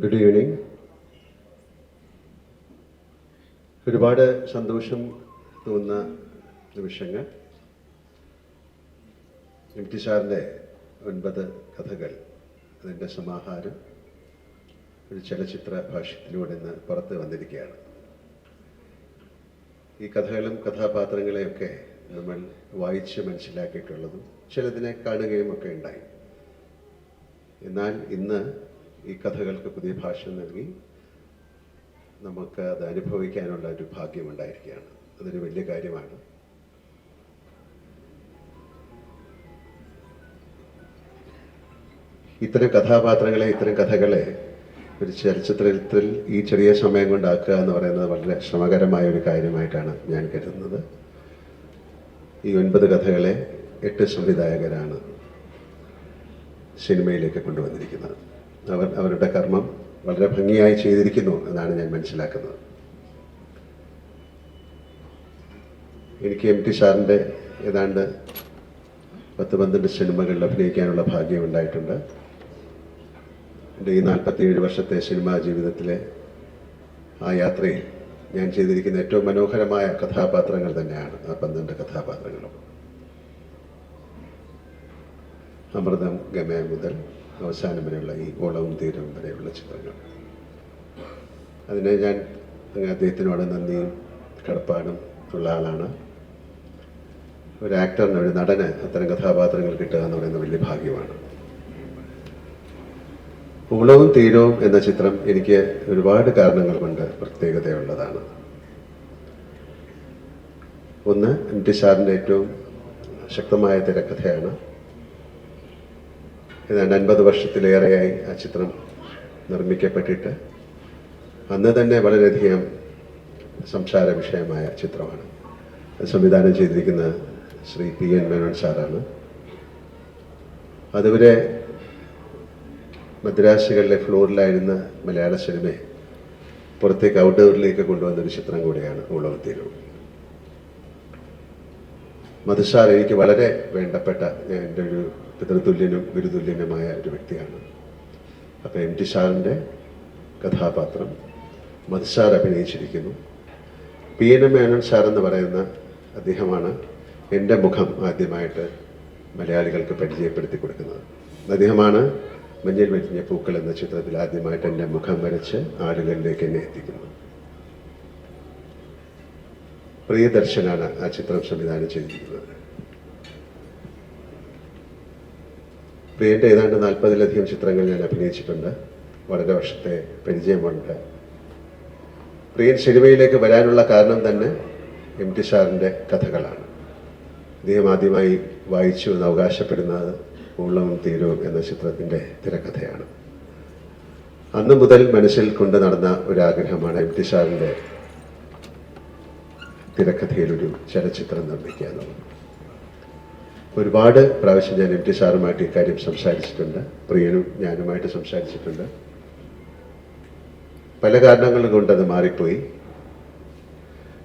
Good evening. ഒരുപാട് സന്തോഷം തോന്നുന്ന നിമിഷങ്ങൾ. എം ടി സാറിൻ്റെ 9 കഥകൾ, അതിൻ്റെ സമാഹാരം ഒരു ചലച്ചിത്ര ഭാഷ്യത്തിലൂടെ ഇന്ന് പുറത്ത് വന്നിരിക്കുകയാണ്. ഈ കഥകളും കഥാപാത്രങ്ങളെയൊക്കെ നമ്മൾ വായിച്ച് മനസ്സിലാക്കിയിട്ടുള്ളതും ചിലതിനെ കാണുകയും ഒക്കെ ഉണ്ടായി. എന്നാൽ ഇന്ന് ഈ കഥകൾക്ക് പുതിയ ഭാഷ നൽകി നമുക്ക് അത് അനുഭവിക്കാനുള്ള ഒരു ഭാഗ്യമുണ്ടായിരിക്കുകയാണ്. അതൊരു വലിയ കാര്യമാണ്. ഇത്തരം കഥാപാത്രങ്ങളെ, ഇത്തരം കഥകളെ ഒരു ചലച്ചിത്രത്തിൽ ഈ ചെറിയ സമയം കൊണ്ടാക്കുക എന്ന് പറയുന്നത് വളരെ ശ്രമകരമായ ഒരു കാര്യമായിട്ടാണ് ഞാൻ കരുതുന്നത്. ഈ 9 കഥകളെ 8 സംവിധായകരാണ് സിനിമയിലേക്ക് കൊണ്ടുവന്നിരിക്കുന്നത്. അവരുടെ കർമ്മം വളരെ ഭംഗിയായി ചെയ്തിരിക്കുന്നു എന്നാണ് ഞാൻ മനസ്സിലാക്കുന്നത്. എനിക്ക് എം ടി സാറിൻ്റെ ഏതാണ്ട് 10-12 സിനിമകളിൽ അഭിനയിക്കാനുള്ള ഭാഗ്യം ഉണ്ടായിട്ടുണ്ട്. എൻ്റെ ഈ 47 വർഷത്തെ സിനിമാ ജീവിതത്തിലെ ആ യാത്രയിൽ ഞാൻ ചെയ്തിരിക്കുന്ന ഏറ്റവും മനോഹരമായ കഥാപാത്രങ്ങൾ തന്നെയാണ് ആ 12 കഥാപാത്രങ്ങളും. അമൃതം ഗമയ മുതൽ അവസാനം വരെയുള്ള ഈ ഓളവും തീരവും വരെയുള്ള ചിത്രങ്ങൾ. അതിനെ ഞാൻ അദ്ദേഹത്തിനോട് നന്ദിയും കടപ്പാടും ഉള്ള ആളാണ്. ഒരു ആക്ടറിന്, ഒരു നടന് അത്തരം കഥാപാത്രങ്ങൾ കിട്ടുക എന്ന് പറയുന്ന വലിയ ഭാഗ്യമാണ്. ഓളവും തീരവും എന്ന ചിത്രം എനിക്ക് ഒരുപാട് കാരണങ്ങൾ കൊണ്ട് പ്രത്യേകതയുള്ളതാണ്. ഒന്ന്, എം ടി സാറിൻ്റെ ഏറ്റവും ശക്തമായ തിരക്കഥയാണ്. ഏതാണ്ട് 50 വർഷത്തിലേറെയായി ആ ചിത്രം നിർമ്മിക്കപ്പെട്ടിട്ട് അന്ന് തന്നെ വളരെയധികം സംസാര വിഷയമായ ചിത്രമാണ്. അത് സംവിധാനം ചെയ്തിരിക്കുന്ന ശ്രീ PN മേനോൻ സാറാണ്. അതുവരെ മദ്രാസുകളിലെ ഫ്ലോറിലായിരുന്ന മലയാള സിനിമയെ പുറത്തേക്ക് ഔട്ട്ഡോറിലേക്ക് കൊണ്ടുവന്നൊരു ചിത്രം കൂടിയാണ് ഓളവും തീരവും. മധുസാർ എനിക്ക് വളരെ വേണ്ടപ്പെട്ട, എൻ്റെ ഒരു പിതൃതുല്യനും ഗുരുതുല്യനുമായ ഒരു വ്യക്തിയാണ്. അപ്പോൾ എം ടി സാറിൻ്റെ കഥാപാത്രം മധുസാർ അഭിനയിച്ചിരിക്കുന്നു. PN മേനോൻ സാർ എന്ന് പറയുന്ന അദ്ദേഹമാണ് എൻ്റെ മുഖം ആദ്യമായിട്ട് മലയാളികൾക്ക് പരിചയപ്പെടുത്തി കൊടുക്കുന്നത്. അദ്ദേഹമാണ് മഞ്ഞിൽ വിരിഞ്ഞ പൂക്കൾ എന്ന ചിത്രത്തിൽ ആദ്യമായിട്ട് എൻ്റെ മുഖം വരച്ച് ആളുകളിലേക്ക് എന്നെ എത്തിക്കുന്നത്. പ്രിയദർശനാണ് ആ ചിത്രം സംവിധാനം ചെയ്തിരിക്കുന്നത്. പ്രിയൻ്റെ ഏതാണ്ട് 40-ലധികം ചിത്രങ്ങൾ ഞാൻ അഭിനയിച്ചിട്ടുണ്ട്. വളരെ വർഷത്തെ പരിചയമുണ്ട്. പ്രിയൻ സിനിമയിലേക്ക് വരാനുള്ള കാരണം തന്നെ എം ടി സാറിൻ്റെ കഥകളാണ്. അദ്ദേഹം ആദ്യമായി വായിച്ചു എന്ന് അവകാശപ്പെടുന്നത് ഓളവും തീരവും എന്ന ചിത്രത്തിൻ്റെ തിരക്കഥയാണ്. അന്ന് മുതൽ മനസ്സിൽ കൊണ്ടു നടന്ന ഒരാഗ്രഹമാണ് എം ടി സാറിൻ്റെ തിരക്കഥയിലൊരു ചലച്ചിത്രം നിർമ്മിക്കുക എന്നുള്ളത്. ഒരുപാട് പ്രാവശ്യം ഞാൻ എം ടി സാറുമായിട്ട് ഇക്കാര്യം സംസാരിച്ചിട്ടുണ്ട്. പ്രിയനും ഞാനുമായിട്ട് സംസാരിച്ചിട്ടുണ്ട്. പല കാരണങ്ങൾ കൊണ്ടത് മാറിപ്പോയി.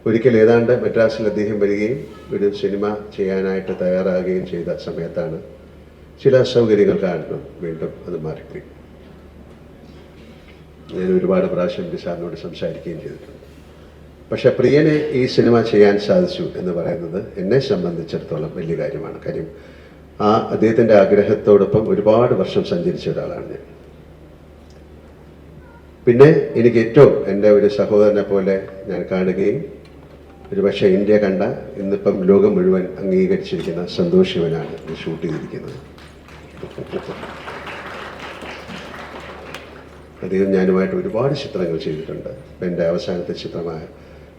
ഒരിക്കൽ ഏതാണ്ട് മദ്രാസിൽ അദ്ദേഹം വരികയും ഒരു സിനിമ ചെയ്യാനായിട്ട് തയ്യാറാകുകയും ചെയ്ത സമയത്താണ് ചില അസൗകര്യങ്ങൾ കാരണം വീണ്ടും അത് മാറിപ്പോയി. ഞാൻ ഒരുപാട് പ്രാവശ്യം എം ടി സാറിനോട് സംസാരിക്കുകയും ചെയ്തിട്ടുണ്ട്. പക്ഷെ പ്രിയനെ ഈ സിനിമ ചെയ്യാൻ സാധിച്ചു എന്ന് പറയുന്നത് എന്നെ സംബന്ധിച്ചിടത്തോളം വലിയ കാര്യമാണ്. കാര്യം അദ്ദേഹത്തിൻ്റെ ആഗ്രഹത്തോടൊപ്പം ഒരുപാട് വർഷം സഞ്ചരിച്ച ഒരാളാണ് ഞാൻ. പിന്നെ എനിക്ക് ഏറ്റവും എൻ്റെ ഒരു സഹോദരനെ പോലെ ഞാൻ കാണുകയും ഒരുപക്ഷെ ഇന്ത്യ കണ്ട, ഇന്നിപ്പം ലോകം മുഴുവൻ അംഗീകരിച്ചിരിക്കുന്ന സന്തോഷ് ശിവനാണ് ഇത് ഷൂട്ട് ചെയ്തിരിക്കുന്നത്. അദ്ദേഹം ഞാനുമായിട്ട് ഒരുപാട് ചിത്രങ്ങൾ ചെയ്തിട്ടുണ്ട്. എൻ്റെ അവസാനത്തെ ചിത്രമായ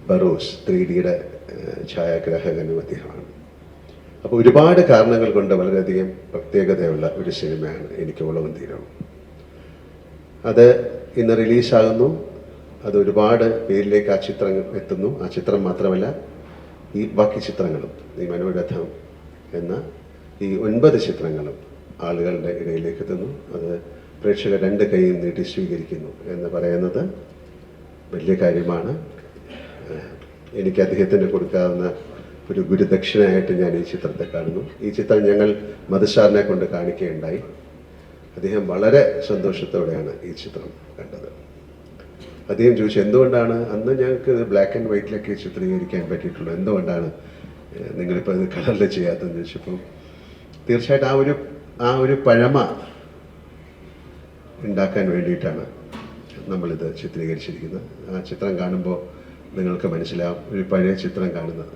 ബറോസ് 3Dയുടെ ഛായാഗ്രാഹകനും അദ്ദേഹമാണ്. അപ്പോൾ ഒരുപാട് കാരണങ്ങൾ കൊണ്ട് വളരെയധികം പ്രത്യേകതയുള്ള ഒരു സിനിമയാണ് എനിക്ക് ഓളവും തീരവും. അത് ഇന്ന് റിലീസാകുന്നു. അത് ഒരുപാട് പേരിലേക്ക് ആ ചിത്രം എത്തുന്നു. ആ ചിത്രം മാത്രമല്ല, ഈ ബാക്കി ചിത്രങ്ങളും, ഈ മനോരഥം എന്ന ഈ 9 ചിത്രങ്ങളും ആളുകളുടെ ഇടയിലേക്ക് എത്തുന്നു. അത് പ്രേക്ഷകർ 2 കൈയും നീട്ടി സ്വീകരിക്കുന്നു എന്ന് പറയുന്നത് വലിയ കാര്യമാണ്. എനിക്ക് അദ്ദേഹത്തിന് കൊടുക്കാവുന്ന ഒരു ഗുരുദക്ഷിണയായിട്ട് ഞാൻ ഈ ചിത്രത്തെ കാണുന്നു. ഈ ചിത്രം ഞങ്ങൾ മധുസാറിനെ കൊണ്ട് കാണിക്കുകയുണ്ടായി. അദ്ദേഹം വളരെ സന്തോഷത്തോടെയാണ് ഈ ചിത്രം കണ്ടത്. അദ്ദേഹം ചോദിച്ചു എന്തുകൊണ്ടാണ് അന്ന് ഞങ്ങൾക്ക് ബ്ലാക്ക് ആൻഡ് വൈറ്റിലൊക്കെ ചിത്രീകരിക്കാൻ പറ്റിയിട്ടുള്ളൂ, എന്തുകൊണ്ടാണ് നിങ്ങളിപ്പോൾ ഇത് കളറിൽ ചെയ്യാത്തതെന്ന് ചോദിച്ചപ്പോൾ തീർച്ചയായിട്ടും ആ ഒരു പഴമ ഉണ്ടാക്കാൻ വേണ്ടിയിട്ടാണ് നമ്മളിത് ചിത്രീകരിച്ചിരിക്കുന്നത്. ആ ചിത്രം കാണുമ്പോൾ നിങ്ങൾക്ക് മനസ്സിലാവും ഒരു പഴയ ചിത്രം കാണുന്നത്.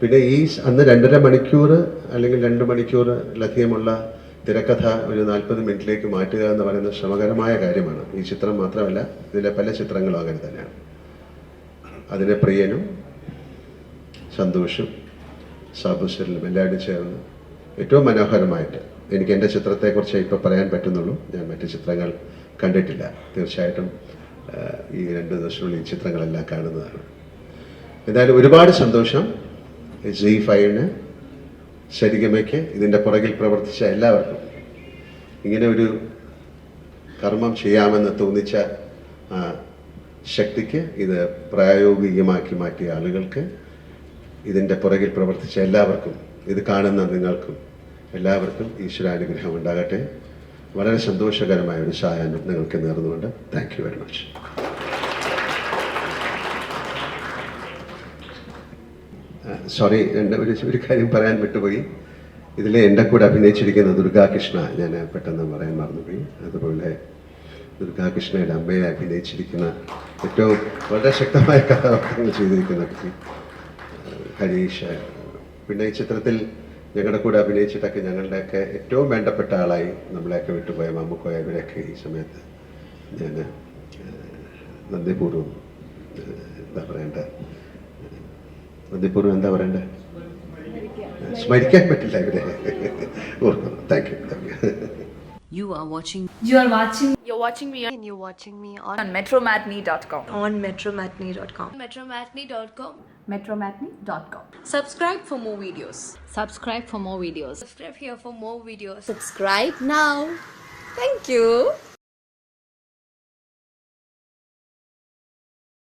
പിന്നെ അന്ന് 2.5 മണിക്കൂർ അല്ലെങ്കിൽ 2 മണിക്കൂറിലധികമുള്ള തിരക്കഥ ഒരു 40 മിനിറ്റിലേക്ക് മാറ്റുക എന്ന് പറയുന്നത് ശ്രമകരമായ കാര്യമാണ്. ഈ ചിത്രം മാത്രമല്ല, ഇതിലെ പല ചിത്രങ്ങളും അങ്ങനെ തന്നെയാണ്. അതിലെ പ്രിയനും സന്തോഷും സാബുസരിലും എല്ലാവരും ചേർന്ന് ഏറ്റവും മനോഹരമായിട്ട് എനിക്ക് എൻ്റെ ചിത്രത്തെക്കുറിച്ച് ഇപ്പോൾ പറയാൻ പറ്റുന്നുള്ളൂ. ഞാൻ മറ്റ് ചിത്രങ്ങൾ കണ്ടിട്ടില്ല. തീർച്ചയായിട്ടും ഈ 2 ദിവസത്തിനുള്ളിൽ ഈ ചിത്രങ്ങളെല്ലാം കാണുന്നതാണ്. എന്തായാലും ഒരുപാട് സന്തോഷം ZEE5-ന്, സരിഗമയ്ക്ക്, ഇതിൻ്റെ പുറകിൽ പ്രവർത്തിച്ച എല്ലാവർക്കും, ഇങ്ങനെ ഒരു കർമ്മം ചെയ്യാമെന്ന് തോന്നിച്ച ശക്തിക്ക്, ഇത് പ്രായോഗികമാക്കി മാറ്റിയ ആളുകൾക്ക്, ഇതിൻ്റെ പുറകിൽ പ്രവർത്തിച്ച എല്ലാവർക്കും, ഇത് കാണുന്ന നിങ്ങൾക്കും എല്ലാവർക്കും ഈശ്വരാനുഗ്രഹം ഉണ്ടാകട്ടെ. വളരെ സന്തോഷകരമായ ഒരു സായാഹ്നം നിങ്ങൾക്ക് നേർന്നുകൊണ്ട് thank you very much. Sorry, ഒരു കാര്യം പറയാൻ വിട്ടുപോയി. ഇതിൽ എൻ്റെ കൂടെ അഭിനയിച്ചിരിക്കുന്ന ദുർഗാകൃഷ്ണ ഞാൻ പെട്ടെന്ന് പറയാൻ മറന്നുപോയി. അതുപോലെ ദുർഗാകൃഷ്ണയുടെ അമ്മയെ അഭിനയിച്ചിരിക്കുന്ന ഏറ്റവും വളരെ ശക്തമായ കഥാപാത്രങ്ങൾ ചെയ്തിരിക്കുന്ന കുട്ടി ഹരീഷ്. പിന്നെ ഈ ചിത്രത്തിൽ ഞങ്ങളുടെ കൂടെ അഭിനയിച്ചിട്ടൊക്കെ ഞങ്ങളുടെയൊക്കെ ഏറ്റവും വേണ്ടപ്പെട്ട ആളായി നമ്മളെയൊക്കെ വിട്ടുപോയ മമ്മൂക്കോയ ഇവരെയൊക്കെ ഈ സമയത്ത് ഞാൻ നന്ദിപൂർവ്വം എന്താ പറയേണ്ടത് സ്മരിക്കാൻ പറ്റില്ല ഇവരെ ഓർക്കുന്നു. Thank you. You're watching me and you're watching me on metromatney.com. on metromatney.com. metromatney.com. metromatney.com. Subscribe for more videos. Subscribe here for more videos. Subscribe now. Thank you.